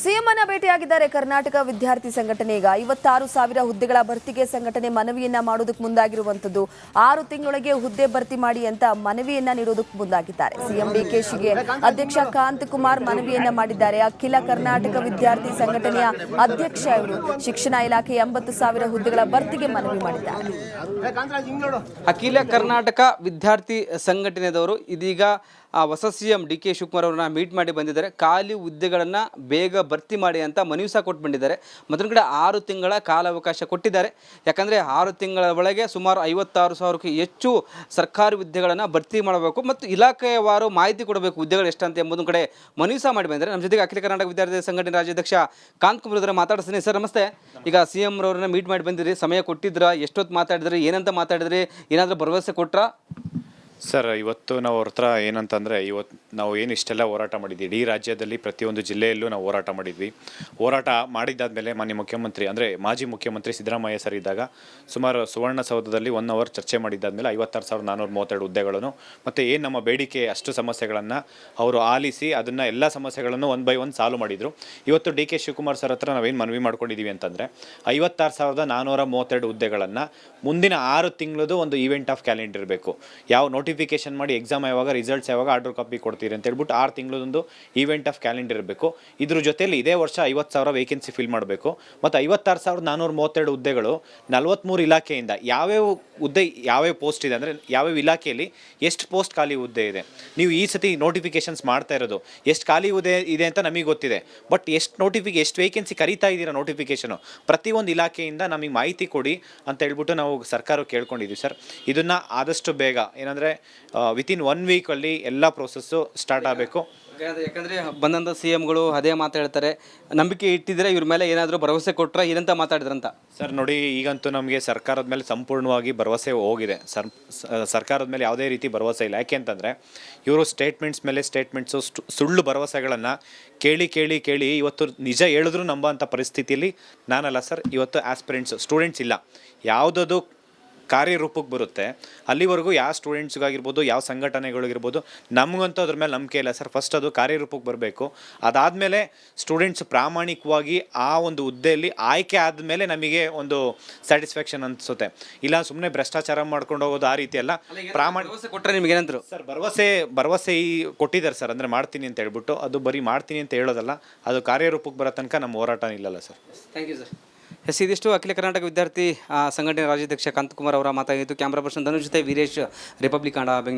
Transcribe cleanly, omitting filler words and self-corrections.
CM ಅನ್ನ ಭೇಟಿಯಾಗಿದ್ದಾರೆ ಕರ್ನಾಟಕ ವಿದ್ಯಾರ್ಥಿ ಸಂಘಟನೆ. ಈಗ 56,000 ಹುದ್ದೆಗಳ ಭರ್ತಿಗೆ ಸಂಘಟನೆ ಮನವಿಯನ್ನ ಮಾಡೋದಕ್ಕೆ ಮುಂದಾಗಿರುವಂತದ್ದು. 6 ತಿಂಗಳೊಳಗೆ ಹುದ್ದೆ ಭರ್ತಿ ಮಾಡಿ ಅಂತ ಮನವಿಯನ್ನ ನೀಡೋದಕ್ಕೆ ಮುಂದಾಗಿದ್ದಾರೆ. ಸಿಎಂ ಡಿಕೆಶಿಗೆ ಅಧ್ಯಕ್ಷ ಕಾಂತ್ ಕುಮಾರ್ ಮನವಿಯನ್ನ ಮಾಡಿದ್ದಾರೆ. ಅಖಿಲ ಕರ್ನಾಟಕ ವಿದ್ಯಾರ್ಥಿ ಸಂಘಟನೆಯ ಅಧ್ಯಕ್ಷ ಇವರು ಶಿಕ್ಷಣ ಇಲಾಖೆ 80,000 ಹುದ್ದೆಗಳ ಭರ್ತಿಗೆ ಮನವಿ ಮಾಡಿದ್ದಾರೆ. ಅಖಿಲ ಕರ್ನಾಟಕ ವಿದ್ಯಾರ್ಥಿ ಸಂಘಟನೆದವರು ಇದೀಗ ಹೊಸ ಸಿಎಂ ಡಿಕೆ ಶಿವಕುಮಾರ್ ಅವರನ್ನ ಮೀಟ್ ಮಾಡಿ ಬಂದಿದ್ದಾರೆ. ಖಾಲಿ ಹುದ್ದೆಗಳನ್ನು ಬೇಗ ಭರ್ತಿ ಮಾಡಿ ಅಂತ ಮನವಿ ಸಹ ಕೊಟ್ಟು ಬಂದಿದ್ದಾರೆ. ಮತ್ತೊಂದು ಕಡೆ 6 ತಿಂಗಳ ಕಾಲಾವಕಾಶ ಕೊಟ್ಟಿದ್ದಾರೆ. ಯಾಕಂದರೆ 6 ತಿಂಗಳ ಒಳಗೆ ಸುಮಾರು 56,000ಕ್ಕೂ ಹೆಚ್ಚು ಸರ್ಕಾರಿ ಹುದ್ದೆಗಳನ್ನು ಭರ್ತಿ ಮಾಡಬೇಕು ಮತ್ತು ಇಲಾಖೆಯವಾರು ಮಾಹಿತಿ ಕೊಡಬೇಕು ಹುದ್ದೆಗಳು ಎಷ್ಟಂತ ಎಂಬುದೊಂದು ಕಡೆ ಮನವಿ ಸಹ ಮಾಡಿ ಬಂದಿದ್ದಾರೆ. ನಮ್ಮ ಜೊತೆಗೆ ಅಖಿಲ ಕರ್ನಾಟಕ ವಿದ್ಯಾರ್ಥಿ ಸಂಘಟನೆ ರಾಜ್ಯಾಧ್ಯಕ್ಷ ಕಾಂತ್ ಕುಮಾರ್ ಅವರ ಮಾತಾಡ್ತೀನಿ. ಸರ್ ನಮಸ್ತೆ. ಈಗ ಸಿಎಂ ಅವರನ್ನ ಮೀಟ್ ಮಾಡಿ ಬಂದಿರಿ, ಸಮಯ ಕೊಟ್ಟಿದ್ರಾ, ಎಷ್ಟೊತ್ತು ಮಾತಾಡಿದ್ರಿ, ಏನಂತ ಮಾತಾಡಿದ್ರಿ, ಏನಾದರೂ ಭರವಸೆ ಕೊಟ್ರಾ? ಸರ್, ಇವತ್ತು ನಾವು ಅವ್ರ ಹತ್ರ ಏನಂತಂದರೆ, ಇವತ್ತು ನಾವು ಏನು ಇಷ್ಟೆಲ್ಲ ಹೋರಾಟ ಮಾಡಿದ್ವಿ, ಇಡೀ ರಾಜ್ಯದಲ್ಲಿ ಪ್ರತಿಯೊಂದು ಜಿಲ್ಲೆಯಲ್ಲೂ ನಾವು ಹೋರಾಟ ಮಾಡಿದ್ವಿ. ಹೋರಾಟ ಮಾಡಿದ್ದಾದಮೇಲೆ ಮಾನ್ಯ ಮುಖ್ಯಮಂತ್ರಿ ಅಂದರೆ ಮಾಜಿ ಮುಖ್ಯಮಂತ್ರಿ ಸಿದ್ದರಾಮಯ್ಯ ಸರ್ ಇದ್ದಾಗ ಸುಮಾರು ಸುವರ್ಣಸೌಧದಲ್ಲಿ 1 ಅವರ್ ಚರ್ಚೆ ಮಾಡಿದ್ದಾದಮೇಲೆ 56,432 ಹುದ್ದೆಗಳನ್ನು ಮತ್ತು ಏನು ನಮ್ಮ ಬೇಡಿಕೆ ಅಷ್ಟು ಸಮಸ್ಯೆಗಳನ್ನು ಅವರು ಆಲಿಸಿ ಅದನ್ನು ಎಲ್ಲ ಸಮಸ್ಯೆಗಳನ್ನು 1 ಬೈ 1 ಸಾಲ್ವ್ ಮಾಡಿದರು. ಇವತ್ತು ಡಿ ಕೆ ಶಿವಕುಮಾರ್ ಸರ್ ಹತ್ರ ನಾವೇನು ಮನವಿ ಮಾಡ್ಕೊಂಡಿದ್ದೀವಿ ಅಂತಂದರೆ 56,432 ಹುದ್ದೆಗಳನ್ನು ಮುಂದಿನ 6 ತಿಂಗಳದು ಒಂದು ಈವೆಂಟ್ ಆಫ್ ಕ್ಯಾಲೆಂಡರ್ ಇರಬೇಕು. ಯಾವ ನೋಟಿಫಿಕೇಶನ್ ಮಾಡಿ ಎಕ್ಸಾಮ್ ಯಾವಾಗ, ರಿಸಲ್ಟ್ಸ್ ಯಾವಾಗ, ಆರ್ಡರ್ ಕಾಪಿ ಕೊಡ್ತೀರಿ ಅಂತ ಹೇಳ್ಬಿಟ್ಟು 6 ತಿಂಗಳದೊಂದು ಈವೆಂಟ್ ಆಫ್ ಕ್ಯಾಲೆಂಡರ್ ಇರಬೇಕು. ಇದ್ರ ಜೊತೆಯಲ್ಲಿ ಇದೇ ವರ್ಷ 50,000 ವೇಕೆನ್ಸಿ ಫಿಲ್ ಮಾಡಬೇಕು. ಮತ್ತು 56,432 ಹುದ್ದೆಗಳು 43 ಇಲಾಖೆಯಿಂದ ಯಾವ್ಯಾವ ಹುದ್ದೆ ಯಾವ್ಯಾವ ಪೋಸ್ಟ್ ಇದೆ ಅಂದರೆ ಯಾವ್ಯಾವ ಇಲಾಖೆಯಲ್ಲಿ ಎಷ್ಟು ಪೋಸ್ಟ್ ಖಾಲಿ ಹುದ್ದೆ ಇದೆ. ನೀವು ಈ ಸತಿ ನೋಟಿಫಿಕೇಶನ್ಸ್ ಮಾಡ್ತಾ ಇರೋದು ಎಷ್ಟು ಖಾಲಿ ಹುದ್ದೆ ಇದೆ ಅಂತ ನಮಗೆ ಗೊತ್ತಿದೆ. ಬಟ್ ಎಷ್ಟು ವೇಕೆನ್ಸಿ ಕರೀತಾ ಇದ್ದೀರಾ ನೋಟಿಫಿಕೇಶನು, ಪ್ರತಿಯೊಂದು ಇಲಾಖೆಯಿಂದ ನಮಗೆ ಮಾಹಿತಿ ಕೊಡಿ ಅಂತ ಹೇಳ್ಬಿಟ್ಟು ನಾವು ಸರ್ಕಾರ ಕೇಳ್ಕೊಂಡಿದ್ದೀವಿ ಸರ್. ಇದನ್ನು ಆದಷ್ಟು ಬೇಗ ಏನಂದರೆ ವಿತಿನ್ 1 ವೀಕಲ್ಲಿ ಎಲ್ಲ ಪ್ರೋಸೆಸ್ಸು ಸ್ಟಾರ್ಟ್ ಆಗಬೇಕು. ಯಾಕಂದರೆ ಬಂದಂಥ ಸಿ ಎಂಗಳು ಅದೇ ಮಾತಾಡ್ತಾರೆ. ನಂಬಿಕೆ ಇಟ್ಟಿದ್ರೆ ಇವ್ರ ಮೇಲೆ ಏನಾದರೂ ಭರವಸೆ ಕೊಟ್ಟರೆ ಏನಂತ ಮಾತಾಡಿದ್ರಂತ? ಸರ್ ನೋಡಿ, ಈಗಂತೂ ನಮಗೆ ಸರ್ಕಾರದ ಮೇಲೆ ಸಂಪೂರ್ಣವಾಗಿ ಭರವಸೆ ಹೋಗಿದೆ. ಸರ್ಕಾರದ ಮೇಲೆ ಯಾವುದೇ ರೀತಿ ಭರವಸೆ ಇಲ್ಲ. ಯಾಕೆ ಅಂತಂದರೆ ಇವರು ಸ್ಟೇಟ್ಮೆಂಟ್ಸ್ ಮೇಲೆ ಸ್ಟೇಟ್ಮೆಂಟ್ಸು ಸುಳ್ಳು ಭರವಸೆಗಳನ್ನು ಕೇಳಿ ಕೇಳಿ ಕೇಳಿ ಇವತ್ತು ನಿಜ ಹೇಳಿದ್ರು ನಂಬೋ ಅಂಥ ಪರಿಸ್ಥಿತಿಯಲ್ಲಿ ನಾನಲ್ಲ ಸರ್. ಇವತ್ತು ಆಸ್ಪಿರೆಂಟ್ಸು ಸ್ಟೂಡೆಂಟ್ಸ್ ಇಲ್ಲ, ಯಾವುದದು ಕಾರ್ಯರೂಪಕ್ಕೆ ಬರುತ್ತೆ ಅಲ್ಲಿವರೆಗೂ ಯಾವ ಸ್ಟೂಡೆಂಟ್ಸ್ಗಾಗಿರ್ಬೋದು, ಯಾವ ಸಂಘಟನೆಗಳಿಗಿರ್ಬೋದು, ನಮಗಂತೂ ಅದ್ರ ಮೇಲೆ ನಂಬಿಕೆ ಇಲ್ಲ ಸರ್. ಫಸ್ಟ್ ಅದು ಕಾರ್ಯರೂಪಕ್ಕೆ ಬರಬೇಕು. ಅದಾದಮೇಲೆ ಸ್ಟೂಡೆಂಟ್ಸ್ ಪ್ರಾಮಾಣಿಕವಾಗಿ ಆ ಒಂದು ಹುದ್ದೆಯಲ್ಲಿ ಆಯ್ಕೆ ಆದಮೇಲೆ ನಮಗೆ ಒಂದು ಸ್ಯಾಟಿಸ್ಫ್ಯಾಕ್ಷನ್ ಅನಿಸುತ್ತೆ. ಇಲ್ಲ ಸುಮ್ಮನೆ ಭ್ರಷ್ಟಾಚಾರ ಮಾಡ್ಕೊಂಡು ಹೋಗೋದು ಆ ರೀತಿ ಅಲ್ಲ. ಭರವಸೆ ಕೊಟ್ಟರೆ ನಿಮ್ಗೆ ಏನಂದ್ರು ಸರ್? ಭರವಸೆ ಕೊಟ್ಟಿದ್ದಾರೆ ಸರ್. ಅಂದರೆ ಮಾಡ್ತೀನಿ ಅಂತ ಹೇಳ್ಬಿಟ್ಟು, ಅದು ಬರೀ ಮಾಡ್ತೀನಿ ಅಂತ ಹೇಳೋದಲ್ಲ, ಅದು ಕಾರ್ಯರೂಪಕ್ಕೆ ಬರೋ ತನಕ ನಮ್ಮ ಹೋರಾಟ ನಿಲ್ಲಲ್ಲ ಸರ್. Thank you sir. ಇದಿಷ್ಟು ಅಖಿಲ ಕರ್ನಾಟಕ ವಿದ್ಯಾರ್ಥಿ ಸಂಘಟನೆ ರಾಜ್ಯಾಧ್ಯಕ್ಷ ಕಾಂತ್ ಕುಮಾರ್ ಅವರ ಮಾತಾಗಿತ್ತು. ಕ್ಯಾಮ್ರಾ ಪರ್ಸನ್ ಧನುಷ್ ಜೊತೆ ವೀರೇಶ್, ರಿಪಬ್ಲಿಕ್ ಕನ್ನಡ, ಬೆಂಗಳೂರು.